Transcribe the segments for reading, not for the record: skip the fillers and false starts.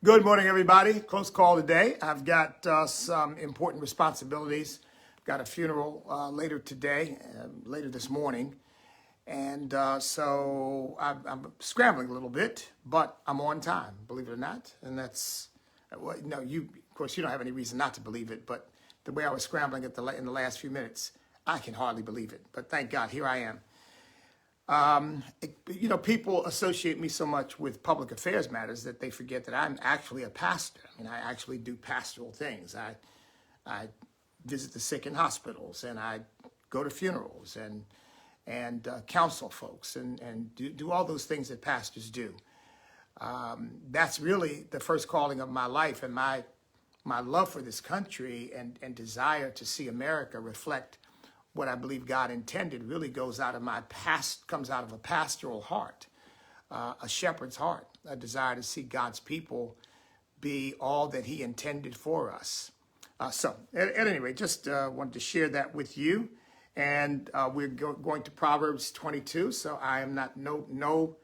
Good morning, everybody. Close call today. I've got some important responsibilities. I've got a funeral later today, later this morning. And so I'm scrambling a little bit, but I'm on time, believe it or not. And that's, well, no, of course, you don't have any reason not to believe it, but the way I was scrambling in the last few minutes, I can hardly believe it. But thank God, here I am. People associate me so much with public affairs matters that they forget that I'm actually a pastor. I mean, I actually do pastoral things. I visit the sick in hospitals, and I go to funerals and counsel folks and do all those things that pastors do. That's really the first calling of my life, and my love for this country and desire to see America reflect what I believe God intended really comes out of a pastoral heart, a shepherd's heart, a desire to see God's people be all that he intended for us. So at any rate, just wanted to share that with you. And we're going to Proverbs 22. So I am no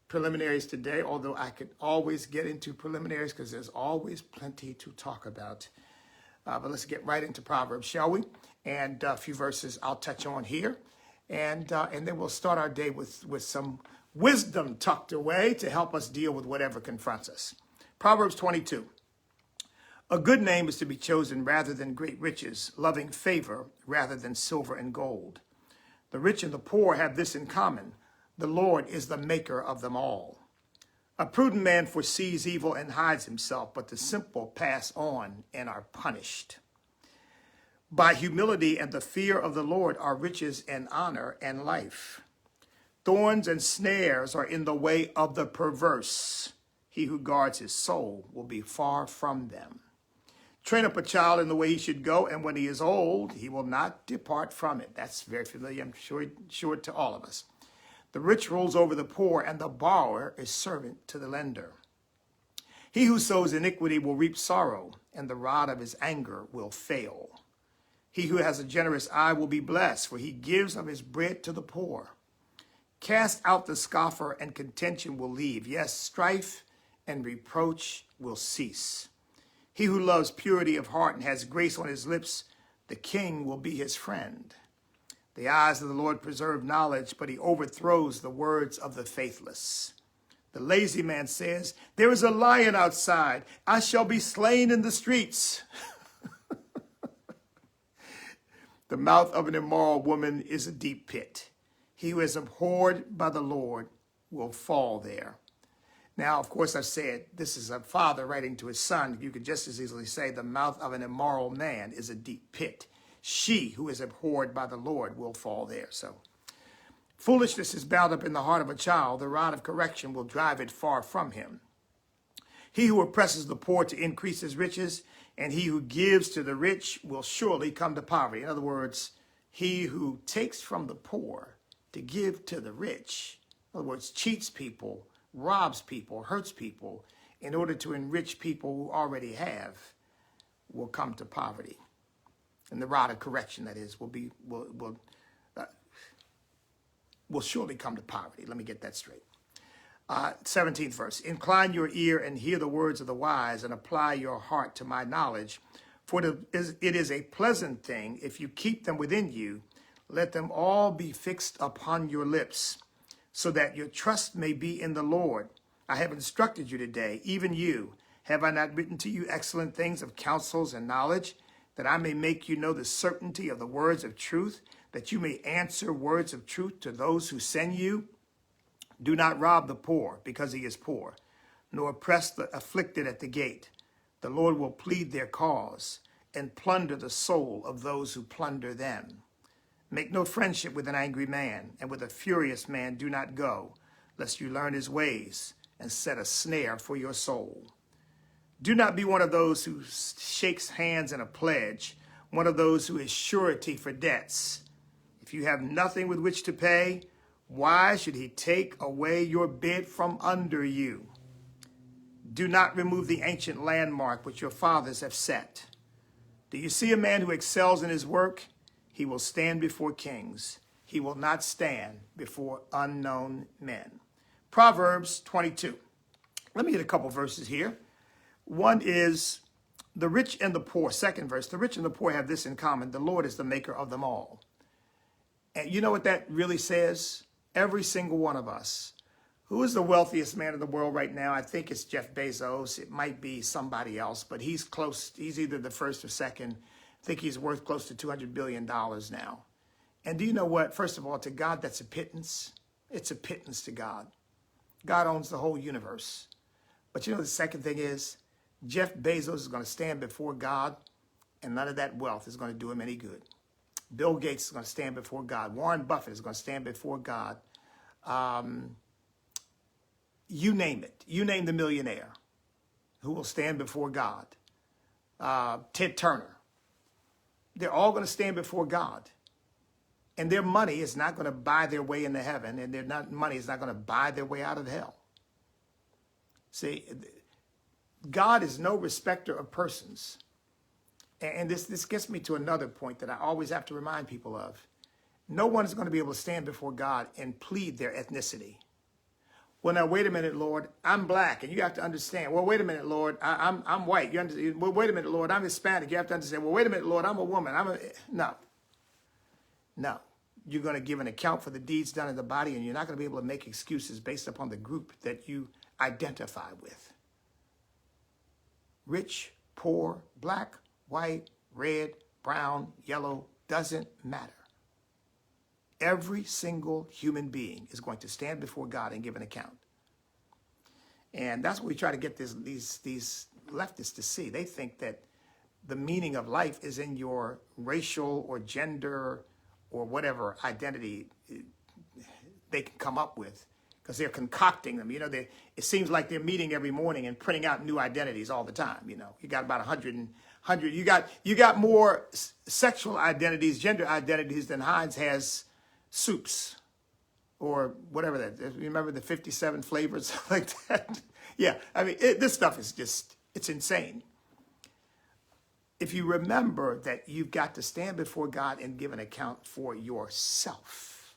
preliminaries today, although I could always get into preliminaries because there's always plenty to talk about. But let's get right into Proverbs, shall we? And a few verses I'll touch on here. And then we'll start our day with some wisdom tucked away to help us deal with whatever confronts us. Proverbs 22. A good name is to be chosen rather than great riches, loving favor rather than silver and gold. The rich and the poor have this in common. The Lord is the maker of them all. A prudent man foresees evil and hides himself, but the simple pass on and are punished. By humility and the fear of the Lord are riches and honor and life. Thorns and snares are in the way of the perverse. He who guards his soul will be far from them. Train up a child in the way he should go, and when he is old, he will not depart from it. That's very familiar, I'm sure to all of us. The rich rules over the poor, and the borrower is servant to the lender. He who sows iniquity will reap sorrow, and the rod of his anger will fail. He who has a generous eye will be blessed, for he gives of his bread to the poor. Cast out the scoffer, and contention will leave. Yes, strife and reproach will cease. He who loves purity of heart and has grace on his lips, the king will be his friend. The eyes of the Lord preserve knowledge, but he overthrows the words of the faithless. The lazy man says, there is a lion outside. I shall be slain in the streets. The mouth of an immoral woman is a deep pit. He who is abhorred by the Lord will fall there. Now, of course, I've said this is a father writing to his son. You could just as easily say the mouth of an immoral man is a deep pit. She who is abhorred by the Lord will fall there. So foolishness is bound up in the heart of a child. The rod of correction will drive it far from him. He who oppresses the poor to increase his riches, and he who gives to the rich will surely come to poverty. In other words, he who takes from the poor to give to the rich, in other words, cheats people, robs people, hurts people in order to enrich people who already have, will come to poverty. And the rod of correction, that is, will surely come to poverty. Let me get that straight. 17th verse. Incline your ear and hear the words of the wise, and apply your heart to my knowledge. For it is a pleasant thing if you keep them within you. Let them all be fixed upon your lips, so that your trust may be in the Lord. I have instructed you today, even you. Have I not written to you excellent things of counsels and knowledge, that I may make you know the certainty of the words of truth, that you may answer words of truth to those who send you? Do not rob the poor because he is poor, nor oppress the afflicted at the gate. The Lord will plead their cause and plunder the soul of those who plunder them. Make no friendship with an angry man, and with a furious man do not go, lest you learn his ways and set a snare for your soul. Do not be one of those who shakes hands in a pledge, one of those who is surety for debts. If you have nothing with which to pay, why should he take away your bed from under you? Do not remove the ancient landmark which your fathers have set. Do you see a man who excels in his work? He will stand before kings. He will not stand before unknown men. Proverbs 22. Let me hit a couple verses here. One is the rich and the poor. Second verse, the rich and the poor have this in common. The Lord is the maker of them all. And you know what that really says? Every single one of us. Who is the wealthiest man in the world right now? I think it's Jeff Bezos. It might be somebody else, but he's close. He's either the first or second. I think he's worth close to $200 billion now. And do you know what? First of all, to God, that's a pittance. It's a pittance to God. God owns the whole universe. But you know, the second thing is, Jeff Bezos is going to stand before God, and none of that wealth is going to do him any good. Bill Gates is going to stand before God. Warren Buffett is going to stand before God. You name it. You name the millionaire who will stand before God. Ted Turner. They're all going to stand before God. And their money is not going to buy their way into heaven, and money is not going to buy their way out of hell. See, God is no respecter of persons. And this gets me to another point that I always have to remind people of. No one is going to be able to stand before God and plead their ethnicity. Well, now, wait a minute, Lord, I'm black, and you have to understand. Well, wait a minute, Lord, I'm white. You understand? Well, wait a minute, Lord, I'm Hispanic. You have to understand. Well, wait a minute, Lord, I'm a woman. No. You're going to give an account for the deeds done in the body, and you're not going to be able to make excuses based upon the group that you identify with. Rich, poor, black, white, red, brown, yellow, doesn't matter. Every single human being is going to stand before God and give an account. And that's what we try to get these leftists to see. They think that the meaning of life is in your racial or gender or whatever identity they can come up with, because they're concocting them. You know, it seems like they're meeting every morning and printing out new identities all the time. You know, you got about 100. You got more sexual identities, gender identities than Heinz has soups or whatever that is. Remember the 57 flavors like that? Yeah, I mean, this stuff is just, it's insane. If you remember that you've got to stand before God and give an account for yourself,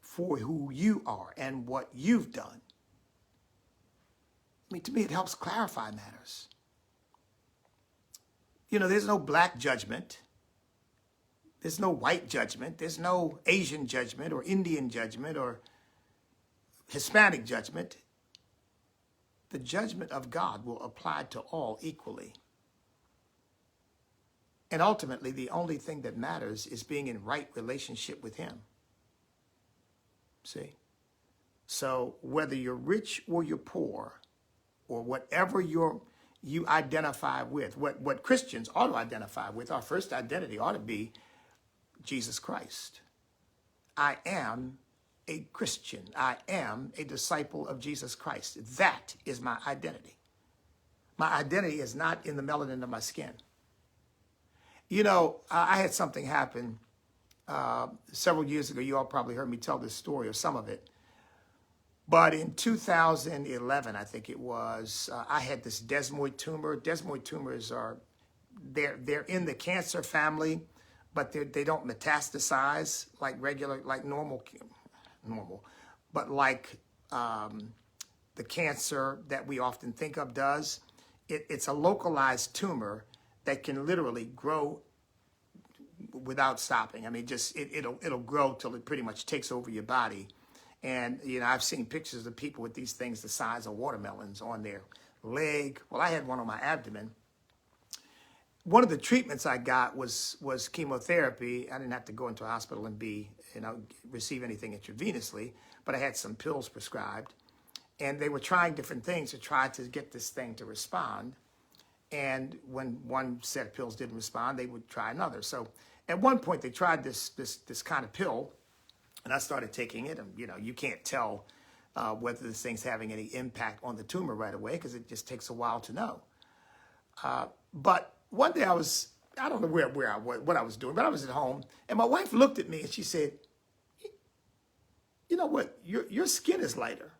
for who you are and what you've done. I mean, to me, it helps clarify matters. You know, there's no black judgment. There's no white judgment. There's no Asian judgment or Indian judgment or Hispanic judgment. The judgment of God will apply to all equally. And ultimately, the only thing that matters is being in right relationship with him. See? So whether you're rich or you're poor, or whatever you identify with, what Christians ought to identify with, our first identity ought to be Jesus Christ. I am a Christian. I am a disciple of Jesus Christ. That is my identity. My identity is not in the melanin of my skin. You know, I had something happen several years ago. You all probably heard me tell this story or some of it. But in 2011, I think it was, I had this desmoid tumor. Desmoid tumors they're in the cancer family, but they don't metastasize like normal, but like the cancer that we often think of does. It's a localized tumor that can literally grow without stopping. I mean, just it'll grow till it pretty much takes over your body. And, you know, I've seen pictures of people with these things the size of watermelons on their leg. Well, I had one on my abdomen. One of the treatments I got was chemotherapy. I didn't have to go into a hospital and receive anything intravenously, but I had some pills prescribed. And they were trying different things to try to get this thing to respond. And when one set of pills didn't respond, they would try another. So at one point, they tried this kind of pill. And I started taking it, and you can't tell whether this thing's having any impact on the tumor right away because it just takes a while to know. But one day I don't know what I was doing, but I was at home, and my wife looked at me and she said, "You know what? Your skin is lighter."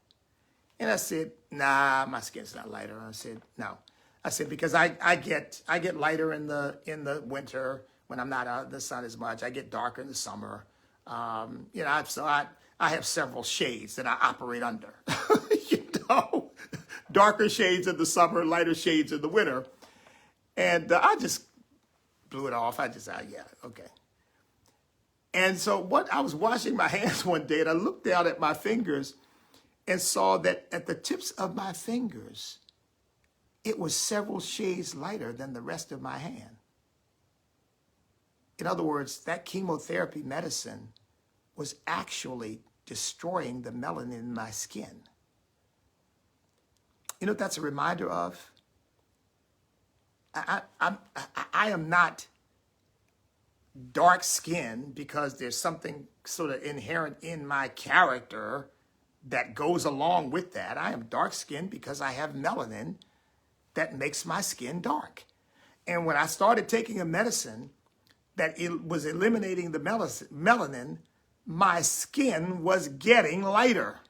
And I said, "Nah, my skin's not lighter." And I said, "No." I said, because I get lighter in the winter when I'm not out in the sun as much. I get darker in the summer. So I have several shades that I operate under, darker shades in the summer, lighter shades in the winter. And I just blew it off. Yeah, okay. And so I was washing my hands one day and I looked down at my fingers and saw that at the tips of my fingers, it was several shades lighter than the rest of my hand. In other words, that chemotherapy medicine was actually destroying the melanin in my skin. You know what that's a reminder of? I am not dark skinned because there's something sort of inherent in my character that goes along with that. I am dark skinned because I have melanin that makes my skin dark. And when I started taking a medicine that it was eliminating the melanin, my skin was getting lighter.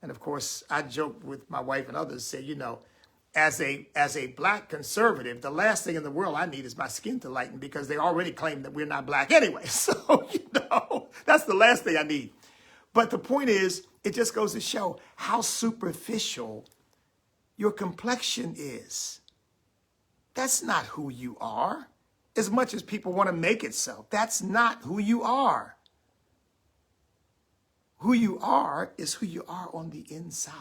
And of course, I joked with my wife and others, say, you know, as a black conservative, the last thing in the world I need is my skin to lighten because they already claim that we're not black anyway. So, you know, that's the last thing I need. But the point is, it just goes to show how superficial your complexion is. That's not who you are. As much as people want to make it so, that's not who you are. Who you are is who you are on the inside.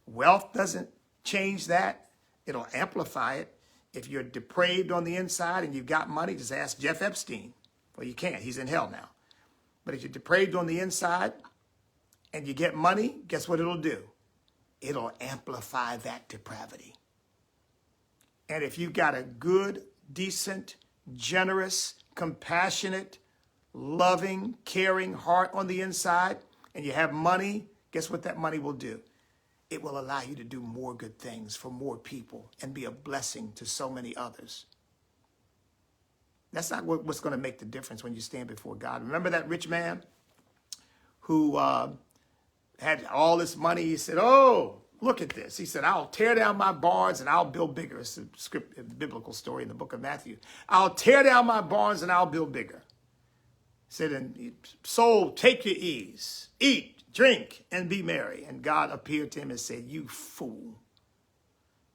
Wealth doesn't change that. It'll amplify it. If you're depraved on the inside and you've got money, just ask Jeff Epstein. Well, you can't. He's in hell now. But if you're depraved on the inside and you get money, guess what it'll do? It'll amplify that depravity. And if you've got a good, decent, generous, compassionate, loving, caring heart on the inside, and you have money, guess what that money will do? It will allow you to do more good things for more people and be a blessing to so many others. That's not what's going to make the difference when you stand before God. Remember that rich man who had all this money? He said, oh, look at this. He said, I'll tear down my barns and I'll build bigger. It's a biblical story in the book of Matthew. I'll tear down my barns and I'll build bigger. He said, and soul, take your ease, eat, drink, and be merry. And God appeared to him and said, you fool,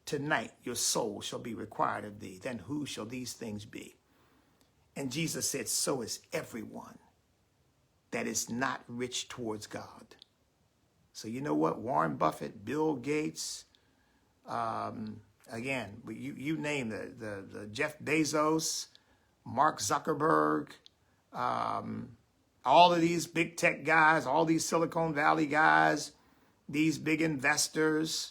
tonight your soul shall be required of thee. Then who shall these things be? And Jesus said, so is everyone that is not rich towards God. So you know what? Warren Buffett, Bill Gates, again, you name the Jeff Bezos, Mark Zuckerberg, all of these big tech guys, all these Silicon Valley guys, these big investors.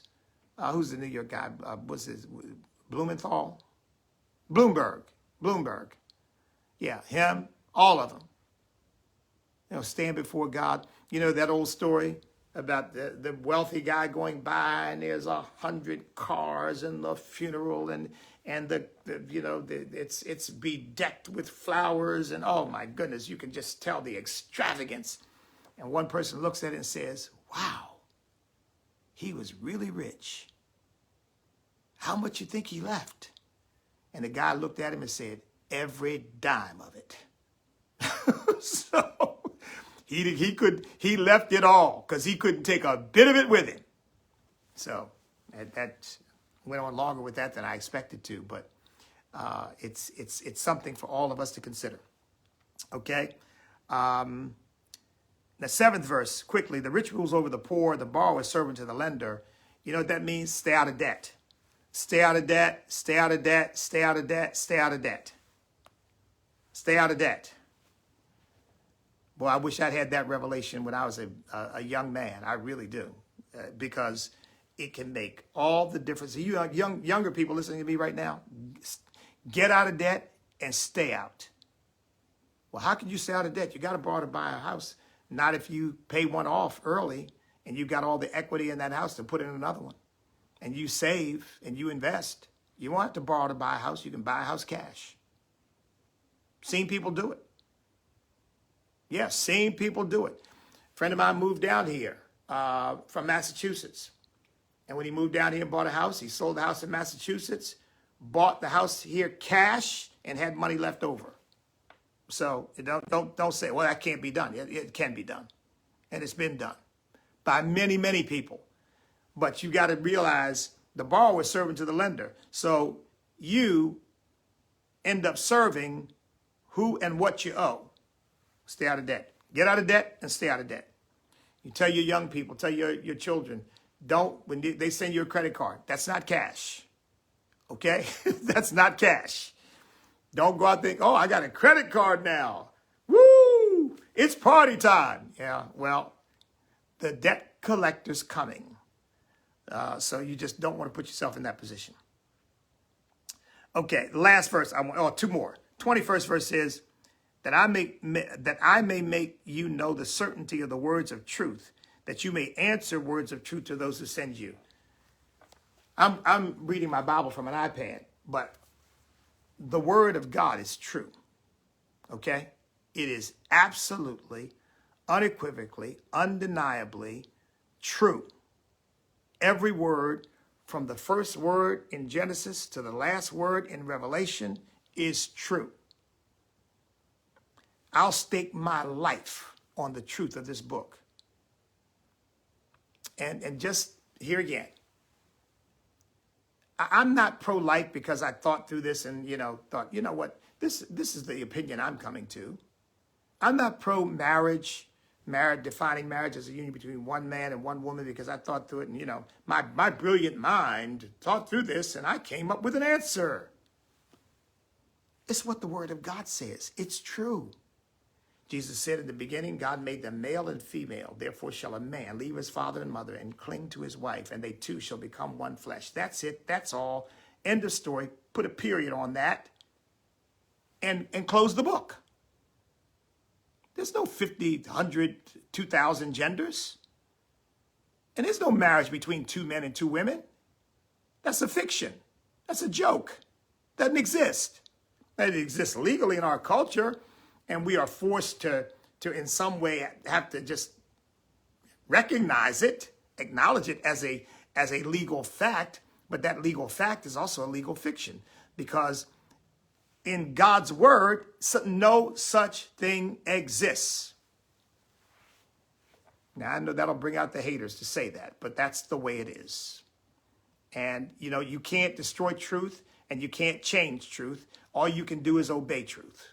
Who's the New York guy? What's his? Blumenthal? Bloomberg. Yeah, him, all of them. You know, stand before God. You know that old story about the wealthy guy going by and there's 100 cars in the funeral and it's bedecked with flowers and oh my goodness, you can just tell the extravagance. And one person looks at it and says, wow, he was really rich. How much you think he left? And the guy looked at him and said, every dime of it. So he left it all because he couldn't take a bit of it with him. So that went on longer with that than I expected to, but it's something for all of us to consider. Okay. The 7th verse, quickly, the rich rules over the poor, the borrower is servant to the lender. You know what that means? Stay out of debt. Stay out of debt, stay out of debt, stay out of debt, stay out of debt. Stay out of debt. Boy, I wish I'd had that revelation when I was a young man. I really do. Because it can make all the difference. You younger people listening to me right now, get out of debt and stay out. Well, how can you stay out of debt? You got to borrow to buy a house. Not if you pay one off early and you got all the equity in that house to put in another one. And you save and you invest. You won't have to borrow to buy a house. You can buy a house cash. Seen people do it. Yeah, seen people do it. A friend of mine moved down here from Massachusetts. And when he moved down here and bought a house, he sold the house in Massachusetts, bought the house here cash, and had money left over. So don't say, well, that can't be done. It can be done. And it's been done by many, many people. But you got to realize the borrower is serving to the lender. So you end up serving who and what you owe. Stay out of debt. Get out of debt and stay out of debt. You tell your young people, tell your children, when they send you a credit card, that's not cash. Okay? That's not cash. Don't go out and think, oh, I got a credit card now. Woo! It's party time. Yeah, well, the debt collector's coming. So you just don't want to put yourself in that position. Okay, last verse. Two more. 21st verse is that I may make you know the certainty of the words of truth, that you may answer words of truth to those who send you. I'm reading my Bible from an iPad, but the word of God is true. Okay? It is absolutely, unequivocally, undeniably true. Every word, from the first word in Genesis to the last word in Revelation, is true. I'll stake my life on the truth of this book. And just here again, I'm not pro-life because I thought through this and, thought, you know what, this is the opinion I'm coming to. I'm not pro-marriage, defining marriage as a union between one man and one woman because I thought through it and, my brilliant mind thought through this and I came up with an answer. It's what the word of God says. It's true. Jesus said in the beginning, God made them male and female. Therefore shall a man leave his father and mother and cling to his wife, and they two shall become one flesh. That's it. That's all. End of story. Put a period on that and close the book. There's no 50, 100, 2,000 genders. And there's no marriage between two men and two women. That's a fiction. That's a joke. Doesn't exist. It exists legally in our culture. And we are forced to in some way have to just recognize it, acknowledge it as a legal fact. But that legal fact is also a legal fiction because in God's word, no such thing exists. Now, I know that'll bring out the haters to say that, but that's the way it is. And, you can't destroy truth and you can't change truth. All you can do is obey truth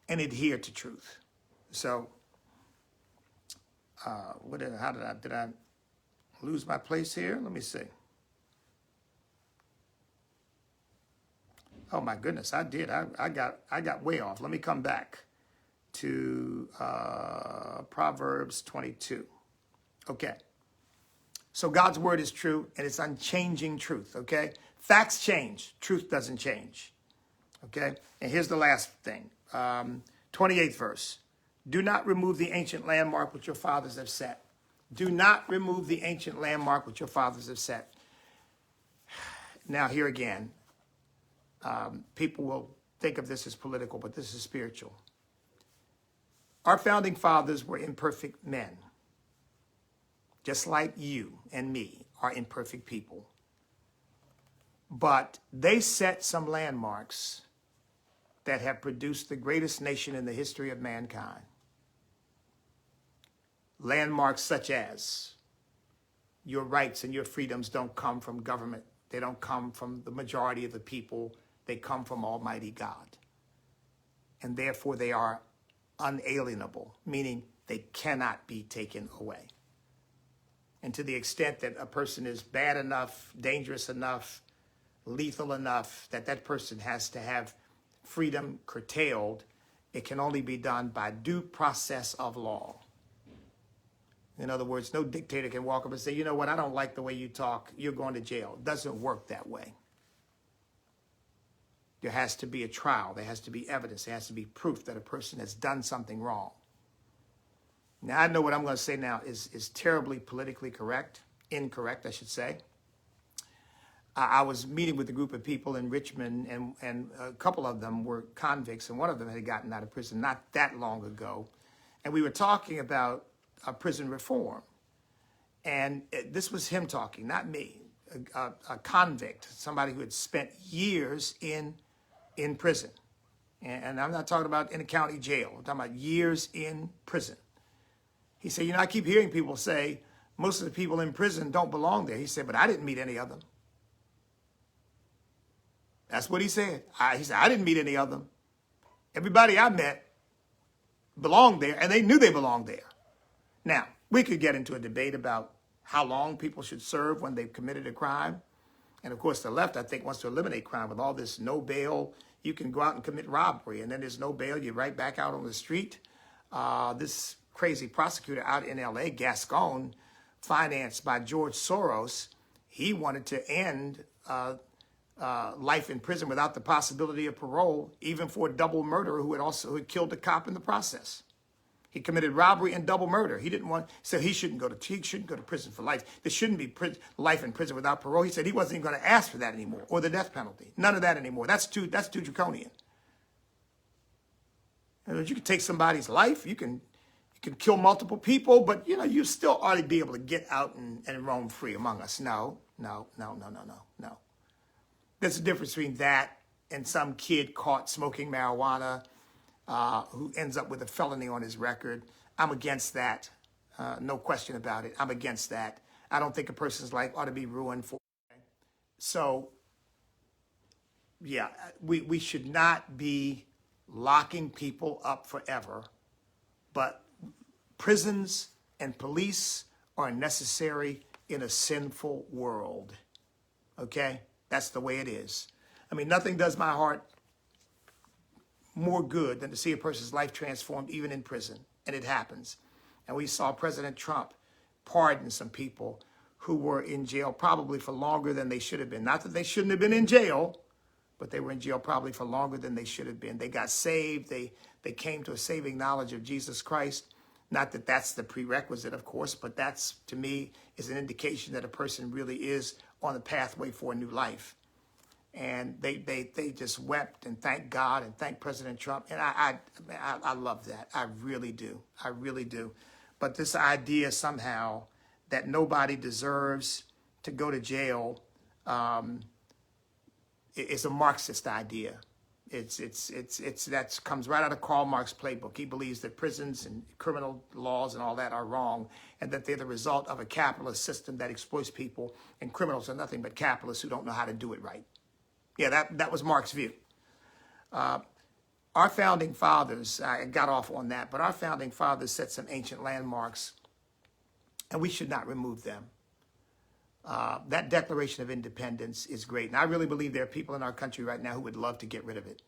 and adhere to truth. So, did I lose my place here? Let me see. Oh my goodness, I did. I got way off. Let me come back to Proverbs 22. Okay. So God's word is true and it's unchanging truth. Okay. Facts change. Truth doesn't change. Okay. And here's the last thing. 28th verse. Do not remove the ancient landmark which your fathers have set. Do not remove the ancient landmark which your fathers have set. Now here again, people will think of this as political, but this is spiritual. Our founding fathers were imperfect men, just like you and me are imperfect people. But they set some landmarks that have produced the greatest nation in the history of mankind. Landmarks such as your rights and your freedoms don't come from government. They don't come from the majority of the people. They come from Almighty God. And therefore they are unalienable, meaning they cannot be taken away. And to the extent that a person is bad enough, dangerous enough, lethal enough, that person has to have freedom curtailed, it can only be done by due process of law. In other words, no dictator can walk up and say, you know what, I don't like the way you talk, you're going to jail. It doesn't work that way. There has to be a trial. There has to be evidence. There has to be proof that a person has done something wrong. Now, I know what I'm going to say now is terribly politically incorrect, I should say. I was meeting with a group of people in Richmond, and a couple of them were convicts, and one of them had gotten out of prison not that long ago. And we were talking about prison reform. And this was him talking, not me, a convict, somebody who had spent years in prison. And I'm not talking about in a county jail. I'm talking about years in prison. He said, I keep hearing people say, Most of the people in prison don't belong there. He said, but I didn't meet any of them. That's what he said. He said, I didn't meet any of them. Everybody I met belonged there, and they knew they belonged there. Now, we could get into a debate about how long people should serve when they've committed a crime. And of course, the left, I think, wants to eliminate crime with all this no bail. You can go out and commit robbery, and then there's no bail. You're right back out on the street. This crazy prosecutor out in L.A., Gascon, financed by George Soros, he wanted to end life in prison without the possibility of parole, even for a double murderer who had killed a cop in the process. He committed robbery and double murder. He didn't want, so he shouldn't go to prison for life. There shouldn't be life in prison without parole. He said he wasn't even going to ask for that anymore, or the death penalty. None of that anymore. That's too draconian. You can take somebody's life. You can kill multiple people, but you still ought to be able to get out and roam free among us. No. There's a difference between that and some kid caught smoking marijuana who ends up with a felony on his record. I'm against that. No question about it. I'm against that. I don't think a person's life ought to be ruined for. So, yeah, we should not be locking people up forever. But prisons and police are necessary in a sinful world. Okay? That's the way it is. I mean, nothing does my heart more good than to see a person's life transformed, even in prison. And it happens. And we saw President Trump pardon some people who were in jail probably for longer than they should have been. Not that they shouldn't have been in jail, but they were in jail probably for longer than they should have been. They got saved. They came to a saving knowledge of Jesus Christ. Not that that's the prerequisite, of course, but that's, to me, is an indication that a person really is on the pathway for a new life. And they just wept and thanked God and thanked President Trump. And I love that. I really do. I really do. But this idea somehow that nobody deserves to go to jail is a Marxist idea. That comes right out of Karl Marx's playbook. He believes that prisons and criminal laws and all that are wrong, and that they're the result of a capitalist system that exploits people, and criminals are nothing but capitalists who don't know how to do it right. Yeah, that was Marx's view. Our founding fathers, I got off on that, but our founding fathers set some ancient landmarks, and we should not remove them. That Declaration of Independence is great. And I really believe there are people in our country right now who would love to get rid of it.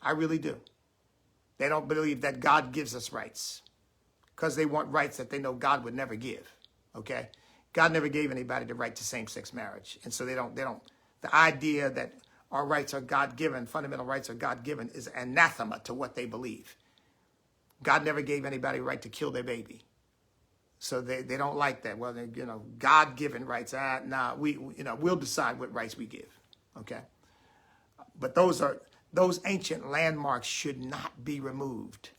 I really do. They don't believe that God gives us rights because they want rights that they know God would never give. Okay? God never gave anybody the right to same-sex marriage. And so they don't, the idea that our rights are God-given, fundamental rights are God-given, is anathema to what they believe. God never gave anybody a right to kill their baby. So they don't like that. Well, God-given rights. We'll decide what rights we give. Okay. But those ancient landmarks should not be removed.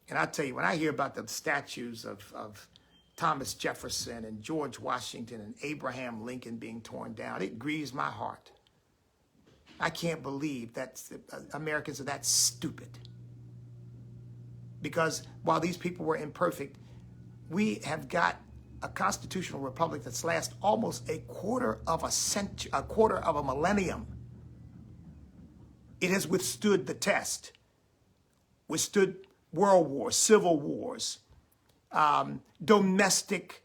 And I tell you, when I hear about the statues of Thomas Jefferson and George Washington and Abraham Lincoln being torn down, it grieves my heart. I can't believe that Americans are that stupid. Because while these people were imperfect, we have got a constitutional republic that's lasted almost a quarter of a millennium. It has withstood the test, withstood world wars, civil wars, domestic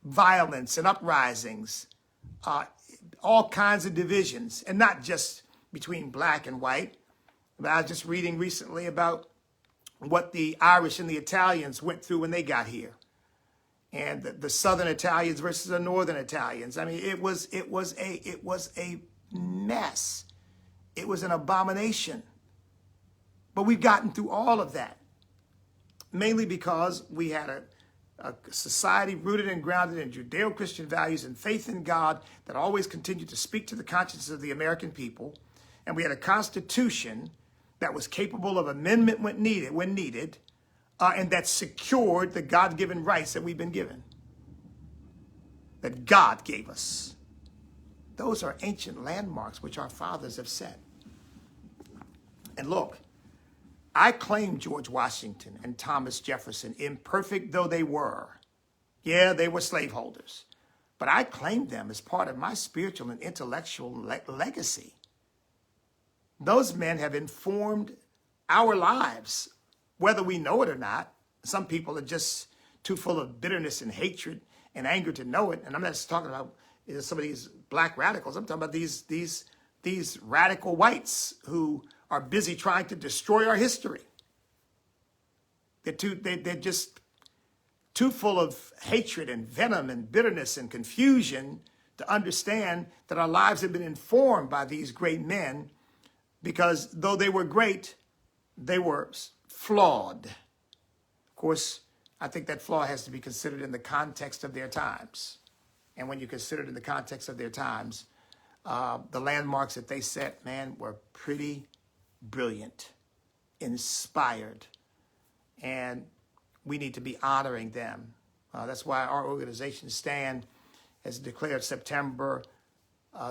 violence and uprisings, all kinds of divisions, and not just between black and white. But I was just reading recently about what the Irish and the Italians went through when they got here, and the Southern Italians versus the Northern Italians. I mean, it was a mess. It was an abomination. But we've gotten through all of that, mainly because we had a society rooted and grounded in Judeo-Christian values and faith in God that always continued to speak to the conscience of the American people, and we had a constitution that was capable of amendment when needed, and that secured the God-given rights that we've been given, that God gave us. Those are ancient landmarks which our fathers have set. And look, I claim George Washington and Thomas Jefferson, imperfect though they were, Yeah, they were slaveholders, but I claimed them as part of my spiritual and intellectual legacy. Those men have informed our lives, whether we know it or not. Some people are just too full of bitterness and hatred and anger to know it. And I'm not just talking about some of these black radicals. I'm talking about these radical whites who are busy trying to destroy our history. They're just too full of hatred and venom and bitterness and confusion to understand that our lives have been informed by these great men, because though they were great, they were flawed. Of course, I think that flaw has to be considered in the context of their times. And when you consider it in the context of their times, the landmarks that they set, man, were pretty brilliant, inspired, and we need to be honoring them. That's why our organization, STAND, has declared September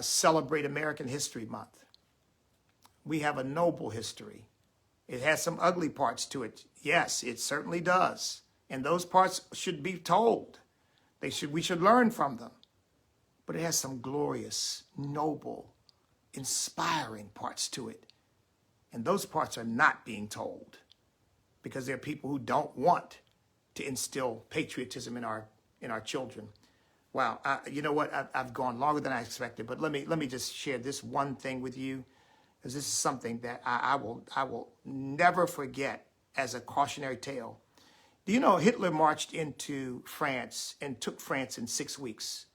Celebrate American History Month. We have a noble history. It has some ugly parts to it. Yes, it certainly does. And those parts should be told. We should learn from them. But it has some glorious, noble, inspiring parts to it. And those parts are not being told, because there are people who don't want to instill patriotism in our children. Wow, you know what? I've gone longer than I expected, but let me just share this one thing with you, because this is something that I will never forget as a cautionary tale. Do you know Hitler marched into France and took France in 6 weeks?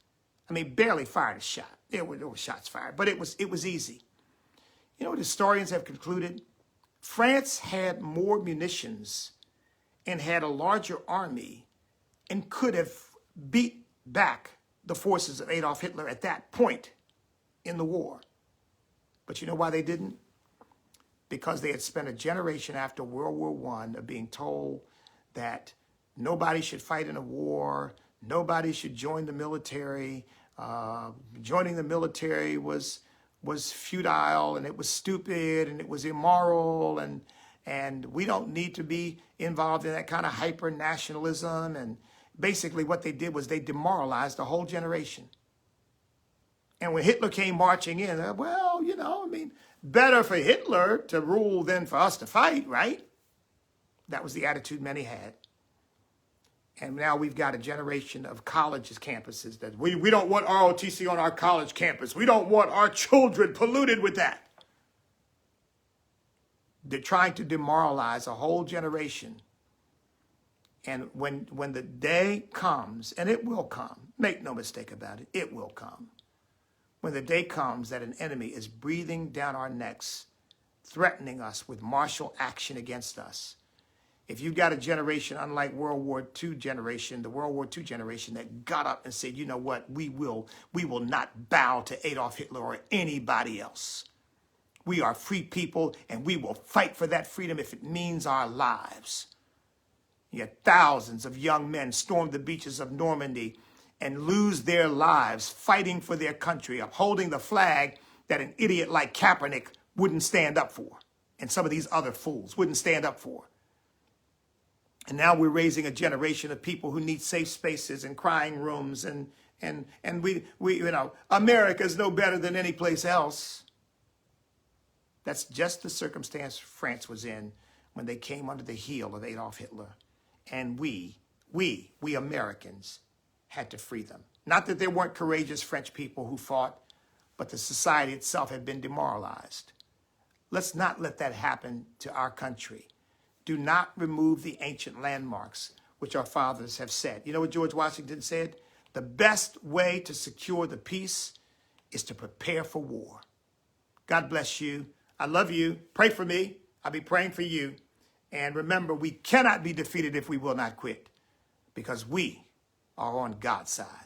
I mean, barely fired a shot. There were shots fired, but it was easy. You know what historians have concluded? France had more munitions and had a larger army and could have beat back the forces of Adolf Hitler at that point in the war. But you know why they didn't? Because they had spent a generation after World War I of being told that nobody should fight in a war, nobody should join the military. Joining the military was futile, and it was stupid, and it was immoral, and we don't need to be involved in that kind of hyper nationalism. And basically what they did was they demoralized the whole generation. And when Hitler came marching in, well, you know, I mean, better for Hitler to rule than for us to fight, right? That was the attitude many had. And now we've got a generation of colleges, campuses, that we don't want ROTC on our college campus. We don't want our children polluted with that. They're trying to demoralize a whole generation. And when the day comes, and it will come, make no mistake about it, it will come. When the day comes that an enemy is breathing down our necks, threatening us with martial action against us, if you've got a generation unlike World War II generation, the World War II generation that got up and said, you know what, we will not bow to Adolf Hitler or anybody else. We are free people, and we will fight for that freedom if it means our lives. Yet thousands of young men stormed the beaches of Normandy and lose their lives fighting for their country, upholding the flag that an idiot like Kaepernick wouldn't stand up for, and some of these other fools wouldn't stand up for. And now we're raising a generation of people who need safe spaces and crying rooms, and we you know, America's no better than any place else. That's just the circumstance France was in when they came under the heel of Adolf Hitler. And we Americans had to free them. Not that there weren't courageous French people who fought, but the society itself had been demoralized. Let's not let that happen to our country. Do not remove the ancient landmarks, which our fathers have said. You know what George Washington said? The best way to secure the peace is to prepare for war. God bless you. I love you. Pray for me. I'll be praying for you. And remember, we cannot be defeated if we will not quit, because we are on God's side.